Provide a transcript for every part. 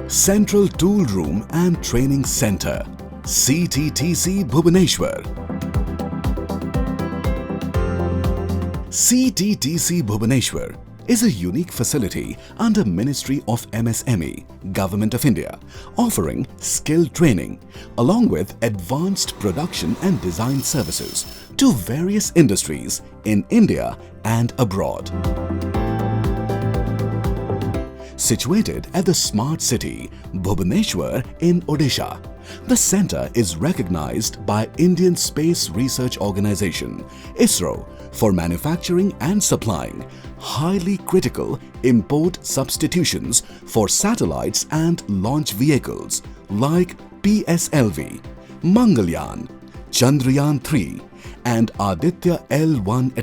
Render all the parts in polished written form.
Central Tool Room and Training Center, CTTC Bhubaneswar. CTTC Bhubaneswar is a unique facility under Ministry of MSME, Government of India, offering skill training along with advanced production and design services to various industries in India and abroad. Situated at the smart city Bhubaneswar in Odisha, the centre is recognized by Indian Space Research Organisation (ISRO) for manufacturing and supplying highly critical import substitutions for satellites and launch vehicles like PSLV, Mangalyaan, Chandrayaan-3 and Aditya L1.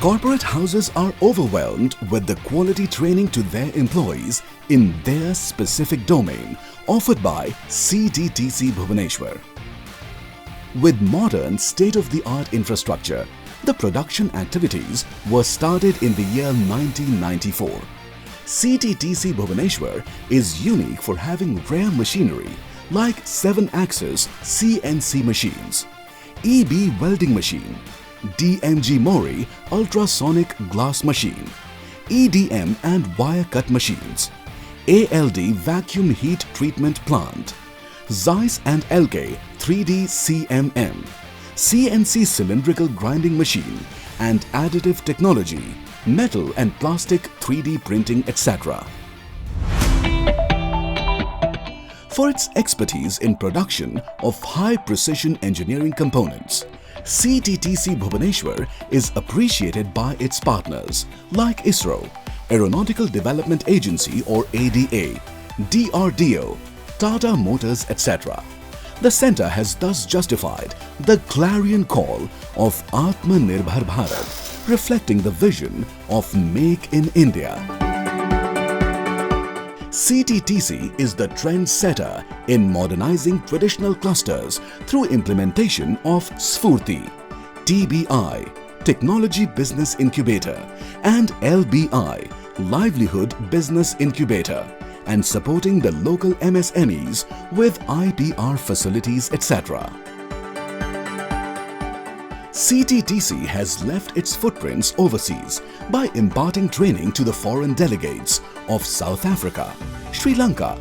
Corporate houses are overwhelmed with the quality training to their employees in their specific domain offered by CTTC Bhubaneswar. With modern state-of-the-art infrastructure, the production activities were started in the year 1994. CTTC Bhubaneswar is unique for having rare machinery like 7-axis CNC machines, EB welding machine, DMG Mori ultrasonic glass machine, EDM and wire cut machines, ALD vacuum heat treatment plant, Zeiss and LK 3D CMM, CNC cylindrical grinding machine and additive technology, metal and plastic 3D printing, etc. For its expertise in production of high-precision engineering components, CTTC Bhubaneswar is appreciated by its partners like ISRO, Aeronautical Development Agency or ADA, DRDO, Tata Motors, etc. The centre has thus justified the clarion call of Atmanirbhar Bharat, reflecting the vision of Make in India. CTTC is the trendsetter in modernizing traditional clusters through implementation of Sphurti, TBI, Technology Business Incubator, and LBI, Livelihood Business Incubator, and supporting the local MSMEs with IPR facilities, etc. CTTC has left its footprints overseas by imparting training to the foreign delegates of South Africa, Sri Lanka,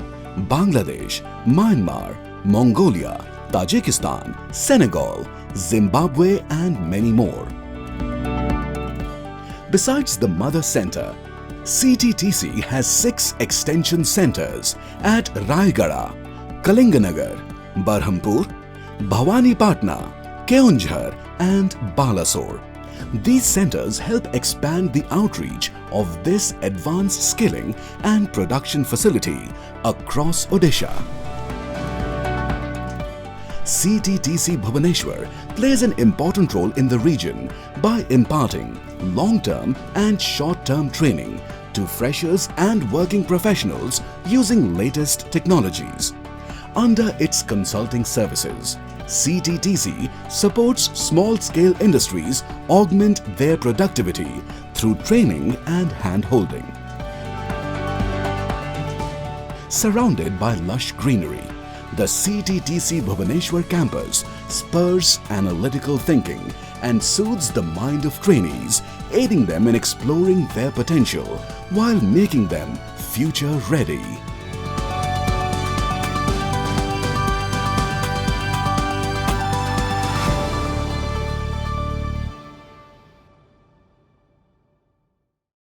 Bangladesh, Myanmar, Mongolia, Tajikistan, Senegal, Zimbabwe and many more. Besides the mother centre, CTTC has 6 extension centres at Raigada, Kalinganagar, Barhampur, Bhawanipatna, Keonjhar and Balasore. These centres help expand the outreach of this advanced skilling and production facility across Odisha. CTTC Bhubaneswar plays an important role in the region by imparting long-term and short-term training to freshers and working professionals using latest technologies. Under its consulting services, CTTC supports small-scale industries augment their productivity through training and hand-holding. Surrounded by lush greenery, the CTTC Bhubaneswar campus spurs analytical thinking and soothes the mind of trainees, aiding them in exploring their potential while making them future ready.